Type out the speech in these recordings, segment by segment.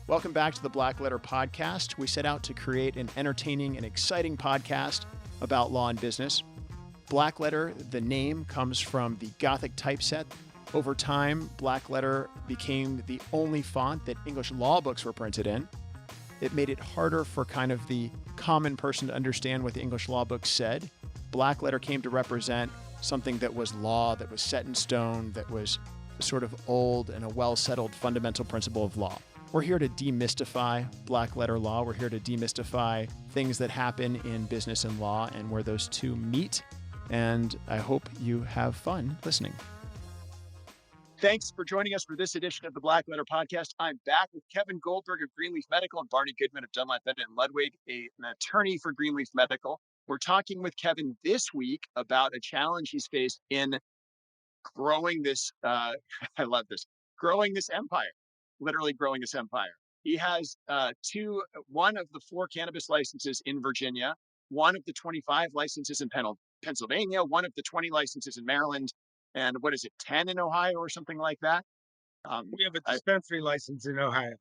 Welcome back to the Blackletter podcast. We set out to create an entertaining and exciting podcast about law and business. Blackletter, the name, comes from the Gothic typeset. Over time, Blackletter became the only font that English law books were printed in. It made it harder for kind of the common person to understand what the English law books said. Blackletter came to represent something that was law, that was set in stone, that was sort of old and a well-settled fundamental principle of law. We're here to demystify black-letter law. We're here to demystify things that happen in business and law and where those two meet. And I hope you have fun listening. Thanks for joining us for this edition of the Blackletter podcast. I'm back with Kevin Goldberg of Greenleaf Medical and Barney Goodman of Dunlap Bennett Ludwig, an attorney for Greenleaf Medical. We're talking with Kevin this week about a challenge he's faced in growing this, I love this, growing this empire. Literally growing this empire. He has one of the 4 cannabis licenses in Virginia, one of the 25 licenses in Pennsylvania, one of the 20 licenses in Maryland, and 10 in Ohio or something like that? We have a dispensary license in Ohio.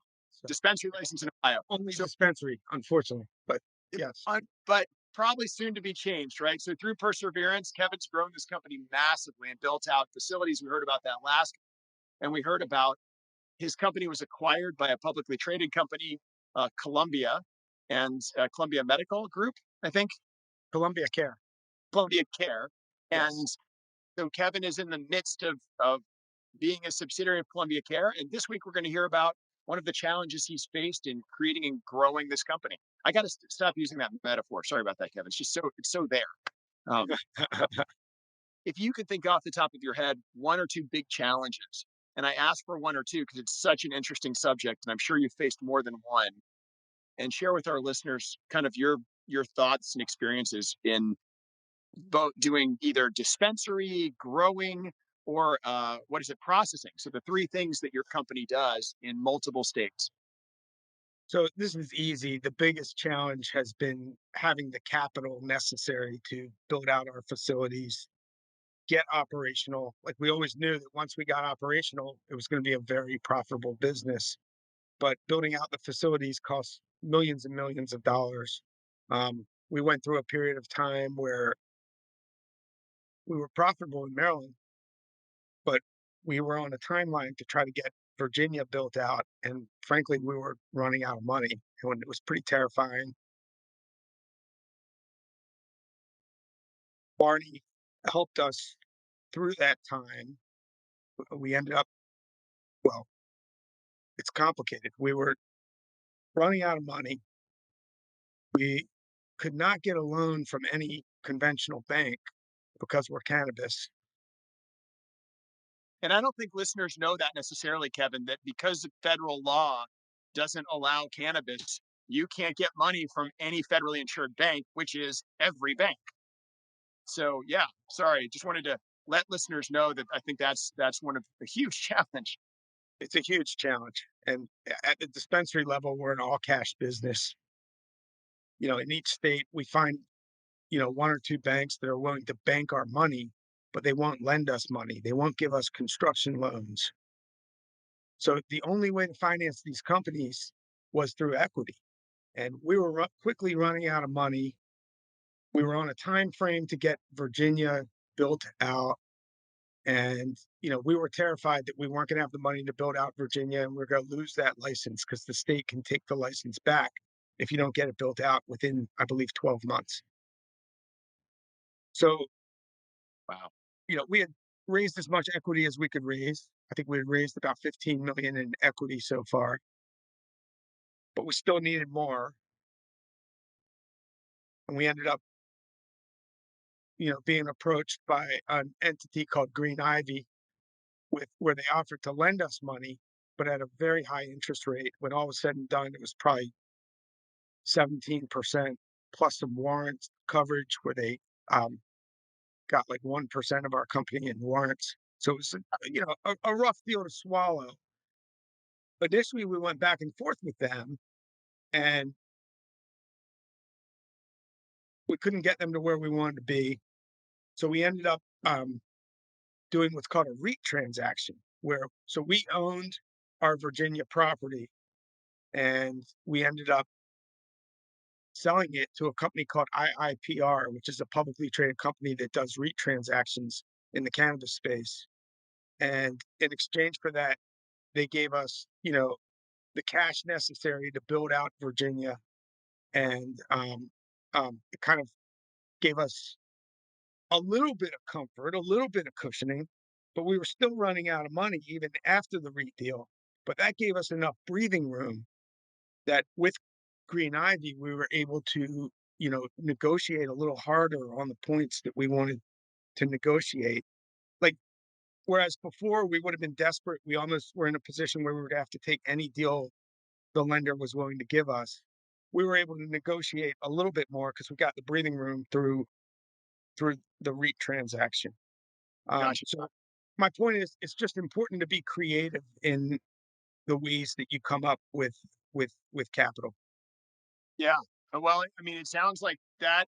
Dispensary license in Ohio. Only dispensary, unfortunately, but yes. But probably soon to be changed, right? So through perseverance, Kevin's grown this company massively and built out facilities. We heard about that last, and we heard about his company was acquired by a publicly traded company, Columbia Medical Group, I think. Columbia Care. Yes. And so Kevin is in the midst of being a subsidiary of Columbia Care. And this week, we're going to hear about one of the challenges he's faced in creating and growing this company. I got to stop using that metaphor. Sorry about that, Kevin. It's so there. If you could think off the top of your head, 1 or 2 big challenges, and I ask for 1 or 2 because it's such an interesting subject, and I'm sure you've faced more than one, and share with our listeners kind of your thoughts and experiences in both doing either dispensary, growing, or processing. So the 3 things that your company does in multiple states. So this is easy. The biggest challenge has been having the capital necessary to build out our facilities, get operational. Like, we always knew that once we got operational, it was going to be a very profitable business. But building out the facilities costs millions and millions of dollars. We went through a period of time where we were profitable in Maryland, but we were on a timeline to try to get Virginia built out. And frankly, we were running out of money, and it was pretty terrifying. Barney helped us through that time. We ended up, well, it's complicated. We were running out of money. We could not get a loan from any conventional bank because we're cannabis. And I don't think listeners know that necessarily, Kevin, that because the federal law doesn't allow cannabis, you can't get money from any federally insured bank, which is every bank. So yeah, sorry, just wanted to let listeners know that I think that's one of the huge challenge. It's a huge challenge. And at the dispensary level, we're an all cash business. In each state, we find, 1 or 2 banks that are willing to bank our money, but they won't lend us money. They won't give us construction loans. So the only way to finance these companies was through equity. And we were quickly running out of money. We were on a time frame to get Virginia built out. And, we were terrified that we weren't going to have the money to build out Virginia, and we're going to lose that license because the state can take the license back if you don't get it built out within, I believe, 12 months. So, Wow. We had raised as much equity as we could raise. I think we had raised about 15 million in equity so far, but we still needed more. And we ended up, being approached by an entity called Green Ivy, where they offered to lend us money, but at a very high interest rate. When all was said and done, it was probably 17% plus some warrant coverage where they got like 1% of our company in warrants. So it was, a rough deal to swallow. Initially, we went back and forth with them, and we couldn't get them to where we wanted to be. So we ended up doing what's called a REIT transaction, so we owned our Virginia property, and we ended up selling it to a company called IIPR, which is a publicly traded company that does REIT transactions in the cannabis space. And in exchange for that, they gave us, the cash necessary to build out Virginia, and it kind of gave us a little bit of comfort, a little bit of cushioning, but we were still running out of money even after the REIT deal. But that gave us enough breathing room that with Green Ivy, we were able to, negotiate a little harder on the points that we wanted to negotiate. Like, whereas before we would have been desperate, we almost were in a position where we would have to take any deal the lender was willing to give us. We were able to negotiate a little bit more because we got the breathing room through the REIT transaction. Gotcha. So my point is, it's just important to be creative in the ways that you come up with capital. Yeah. Well, I mean, it sounds like that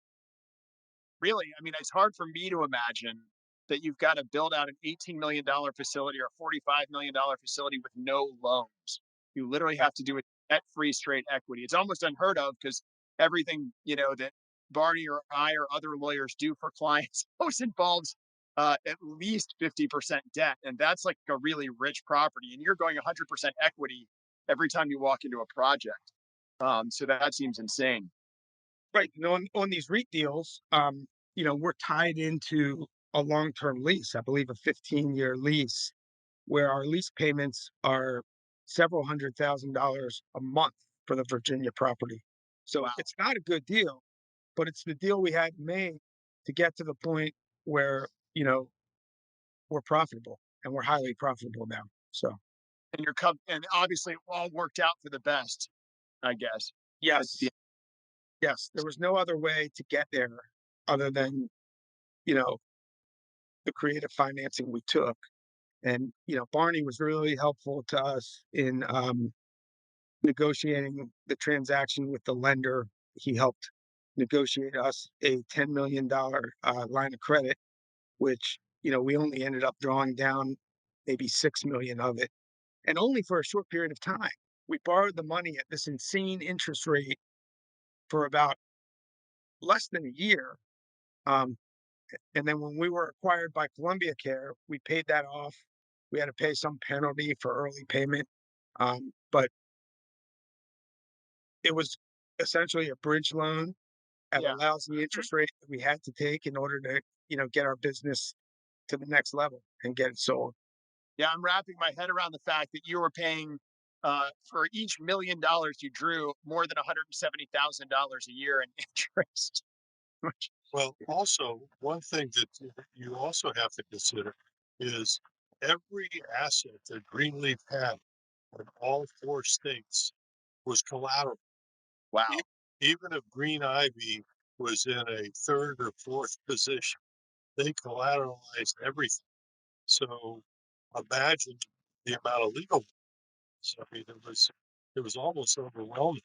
really, I mean, it's hard for me to imagine that you've got to build out an $18 million facility or a $45 million facility with no loans. You literally Yeah, have to do it debt-free straight equity. It's almost unheard of because everything, that Barney or I or other lawyers do for clients always involves at least 50% debt. And that's like a really rich property. And you're going 100% equity every time you walk into a project. So that seems insane. right. And on these REIT deals, we're tied into a long-term lease, I believe a 15-year lease, where our lease payments are several $100,000 a month for the Virginia property. So Wow. it's not a good deal, but it's the deal we had made to get to the point where, we're profitable, and we're highly profitable now. So, And and obviously it all worked out for the best, I guess. At the yes, yes, there was no other way to get there other than, you know, the creative financing we took. And, Barney was really helpful to us in negotiating the transaction with the lender. He helped negotiate us a $10 million line of credit, which, we only ended up drawing down maybe 6 million of it, and only for a short period of time. We borrowed the money at this insane interest rate for about less than a year. Um, and then when we were acquired by Columbia Care, we paid that off. We had to pay some penalty for early payment. But it was essentially a bridge loan at a Yeah. lousy Mhm. interest rate that we had to take in order to, get our business to the next level and get it sold. Yeah, I'm wrapping my head around the fact that you were paying for each $1 million you drew more than $170,000 a year in interest. Which- Well, also, one thing that you also have to consider is every asset that Greenleaf had in all four states was collateral. E- wow. Even if Green Ivy was in a third or fourth position, they collateralized everything. So imagine the amount of legal. I mean, it was almost overwhelming.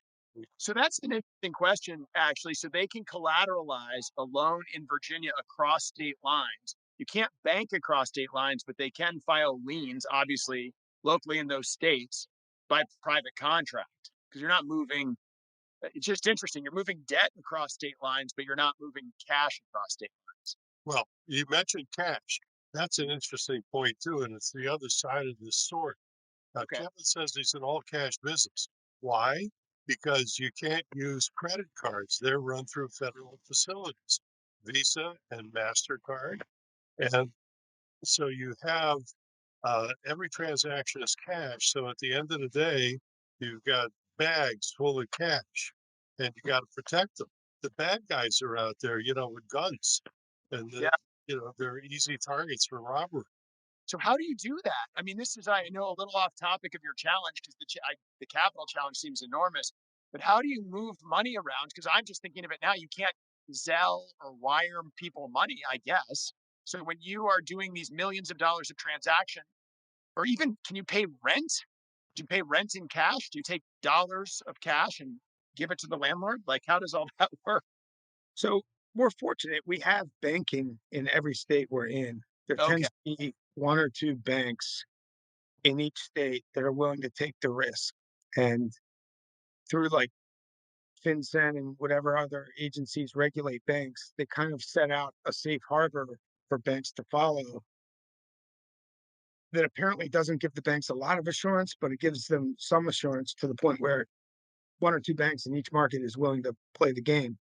So that's an interesting question, actually. So they can collateralize a loan in Virginia across state lines. You can't bank across state lines, but they can file liens, obviously, locally in those states by private contract because you're not moving. It's just interesting. You're moving debt across state lines, but you're not moving cash across state lines. Well, you mentioned cash. That's an interesting point too, and it's the other side of this sword. Now, Okay. Kevin says he's an all cash business. Why? Because you can't use credit cards. They're run through federal facilities, Visa and MasterCard. And so you have every transaction is cash. So at the end of the day, you've got bags full of cash and you got to protect them. The bad guys are out there, with guns and Yeah. they're easy targets for robbery. So how do you do that? I mean, this is I know a little off topic of your challenge because the capital challenge seems enormous, but how do you move money around? Because I'm just thinking of it now. You can't Zelle or wire people money, I guess. So when you are doing these millions of dollars of transaction, or even can you pay rent? Do you pay rent in cash? Do you take dollars of cash and give it to the landlord? Like, how does all that work? So we're fortunate. We have banking in every state we're in. There Okay. tends to be one or two banks in each state that are willing to take the risk. And through like FinCEN and whatever other agencies regulate banks, they kind of set out a safe harbor for banks to follow that apparently doesn't give the banks a lot of assurance, but it gives them some assurance to the point where one or two banks in each market is willing to play the game.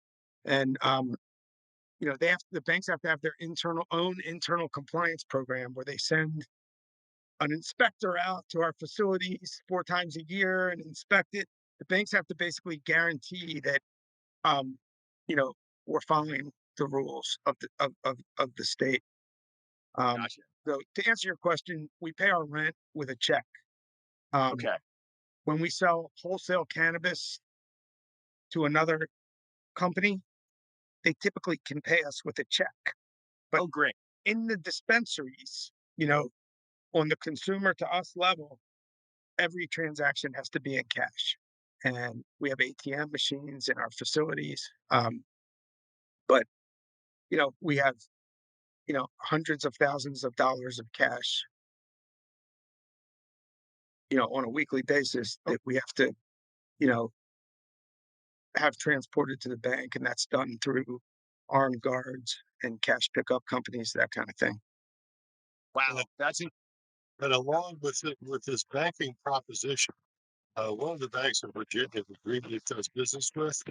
And the banks have to have their internal compliance program where they send an inspector out to our facilities 4 times a year and inspect it. The banks have to basically guarantee that um, you know, we're following the rules of the state. Um, Gotcha. so to answer your question, we pay our rent with a check. Um, Okay. when we sell wholesale cannabis to another company, they typically can pay us with a check. But Oh, great. in the dispensaries, on the consumer to us level, every transaction has to be in cash. And we have ATM machines in our facilities. But, we have, hundreds of thousands of dollars of cash, on a weekly basis Oh, that we have to, you know, have transported to the bank. And that's done through armed guards and cash pickup companies, that kind of thing. And, wow. That's and along with with this banking proposition, one of the banks in Virginia that Greenleaf does business with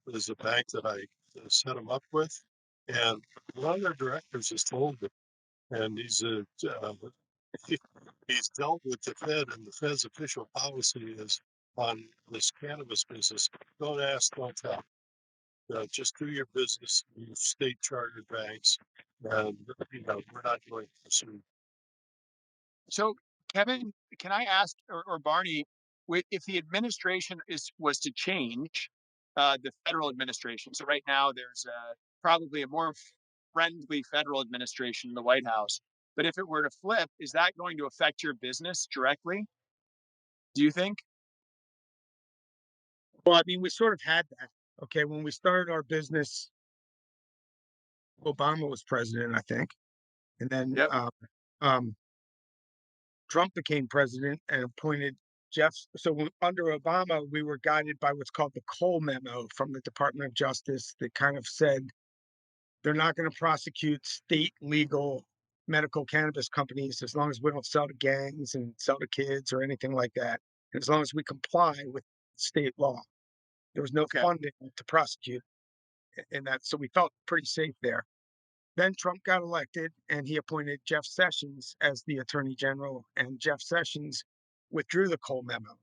is a bank that I set him up with. And one of their directors has told me, and he, he's dealt with the Fed, and the Fed's official policy is on this cannabis business: don't ask, don't tell. Just do your business, use state chartered banks, and we're not going to pursue. So, Kevin, can I ask, or Barney, if the administration was to change, the federal administration? So right now there's probably a more friendly federal administration in the White House. But if it were to flip, is that going to affect your business directly? Do you think? Well, I mean, we sort of had that. Okay. When we started our business, Obama was president, I think. And then Yep. um, Trump became president and appointed Jeff. So under Obama, we were guided by what's called the Cole memo from the Department of Justice that kind of said they're not going to prosecute state legal medical cannabis companies as long as we don't sell to gangs and sell to kids or anything like that. And as long as we comply with state law, there was no Okay. funding to prosecute in that. So we felt pretty safe there. Then Trump got elected and he appointed Jeff Sessions as the attorney general, and Jeff Sessions withdrew the Cole memo.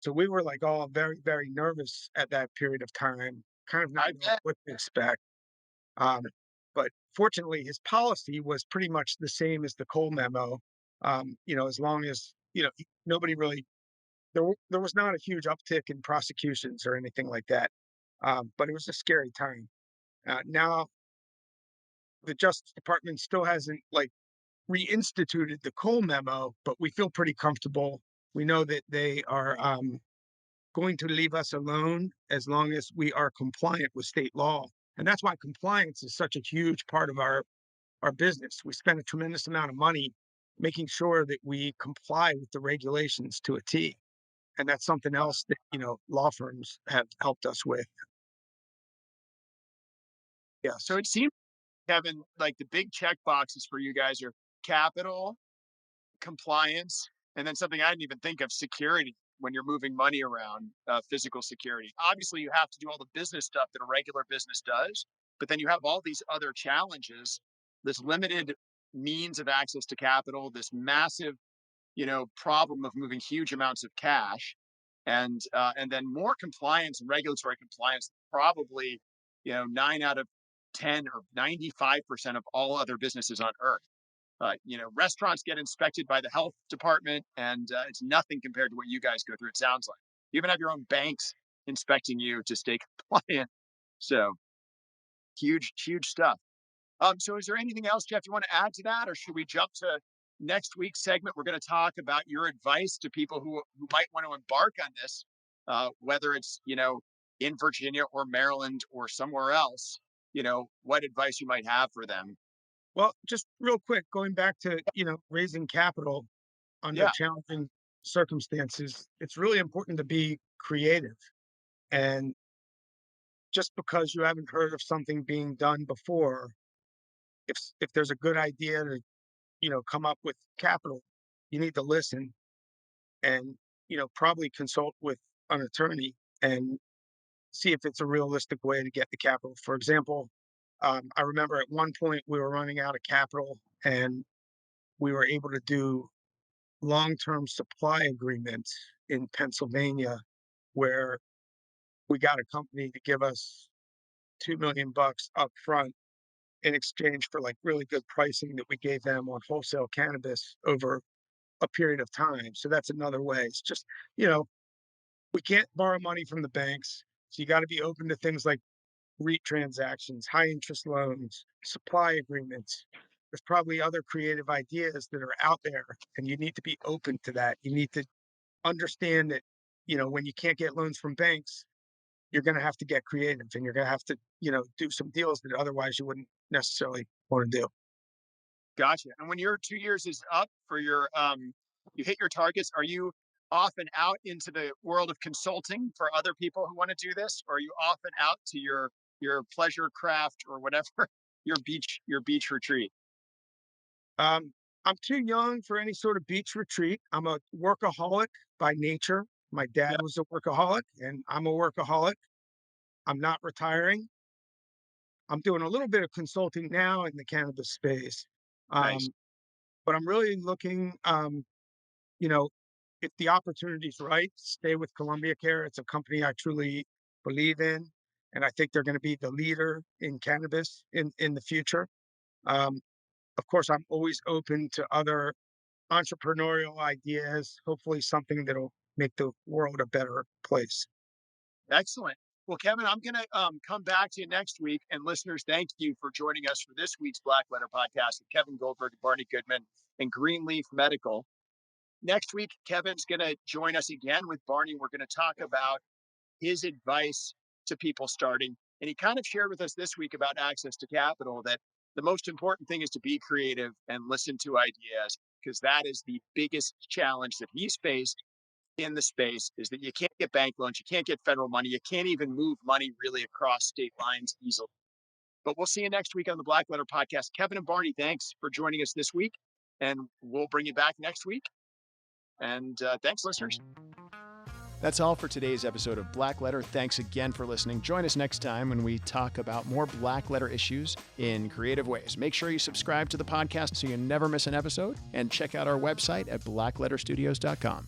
So we were like all very, very nervous at that period of time, kind of not I knowing bet. what to expect. Um, but fortunately, his policy was pretty much the same as the Cole memo. As long as, nobody really, there was not a huge uptick in prosecutions or anything like that. But it was a scary time. Now, the Justice Department still hasn't like reinstituted the Cole memo, but we feel pretty comfortable. We know that they are going to leave us alone as long as we are compliant with state law. And that's why compliance is such a huge part of our business. We spend a tremendous amount of money making sure that we comply with the regulations to a T. And that's something else that, law firms have helped us with. So Yes. it seems, Kevin, like the big check boxes for you guys are capital, compliance, and then something I didn't even think of, security. When you're moving money around, physical security. Obviously, you have to do all the business stuff that a regular business does, but then you have all these other challenges, this limited means of access to capital, this massive, problem of moving huge amounts of cash, and then more compliance and regulatory compliance. Probably, 9 out of 10 or 95% of all other businesses on earth. Restaurants get inspected by the health department, and it's nothing compared to what you guys go through. It sounds like you even have your own banks inspecting you to stay compliant. So huge, huge stuff. So is there anything else, Jeff, you want to add to that, or should we jump to next week's segment? We're going to talk about your advice to people who might want to embark on this, whether it's in Virginia or Maryland or somewhere else. What advice you might have for them. Well, just real quick, going back to, raising capital under Yeah. challenging circumstances, it's really important to be creative. And just because you haven't heard of something being done before, if there's a good idea to, come up with capital, you need to listen and, probably consult with an attorney and see if it's a realistic way to get the capital. For example, I remember at one point we were running out of capital and we were able to do long-term supply agreements in Pennsylvania where we got a company to give us 2 million bucks up front in exchange for like really good pricing that we gave them on wholesale cannabis over a period of time. So that's another way. It's just, you know, we can't borrow money from the banks. So you got to be open to things like REIT transactions, high interest loans, supply agreements. There's probably other creative ideas that are out there, and you need to be open to that. You need to understand that, when you can't get loans from banks, you're going to have to get creative and you're going to have to, do some deals that otherwise you wouldn't necessarily want to do. Gotcha. And when your 2 years is up for your, you hit your targets, are you off and out into the world of consulting for other people who want to do this? Or are you off and out to your pleasure craft or whatever, your beach retreat? Um, I'm too young for any sort of beach retreat. I'm a workaholic by nature. My Yeah, dad was a workaholic, and I'm a workaholic. I'm not retiring. I'm doing a little bit of consulting now in the cannabis space. nice. Um, but I'm really looking, you know, if the opportunity's right, stay with Columbia Care. It's a company I truly believe in, and I think they're going to be the leader in cannabis in the future. Um, of course, I'm always open to other entrepreneurial ideas, hopefully something that'll make the world a better place. Excellent. Well, Kevin, I'm going to come back to you next week. And listeners, thank you for joining us for this week's Blackletter podcast with Kevin Goldberg, Barney Goodman, and Greenleaf Medical. Next week, Kevin's going to join us again with Barney. We're going to talk about his advice to people starting. And he kind of shared with us this week about access to capital that the most important thing is to be creative and listen to ideas, because that is the biggest challenge that he's faced in the space is that you can't get bank loans, you can't get federal money, you can't even move money really across state lines easily. But we'll see you next week on the Blackletter podcast. Kevin and Barney, thanks for joining us this week. And we'll bring you back next week. And thanks, listeners. That's all for today's episode of Blackletter. Thanks again for listening. Join us next time when we talk about more Blackletter issues in creative ways. Make sure you subscribe to the podcast so you never miss an episode, and check out our website at blackletterstudios.com.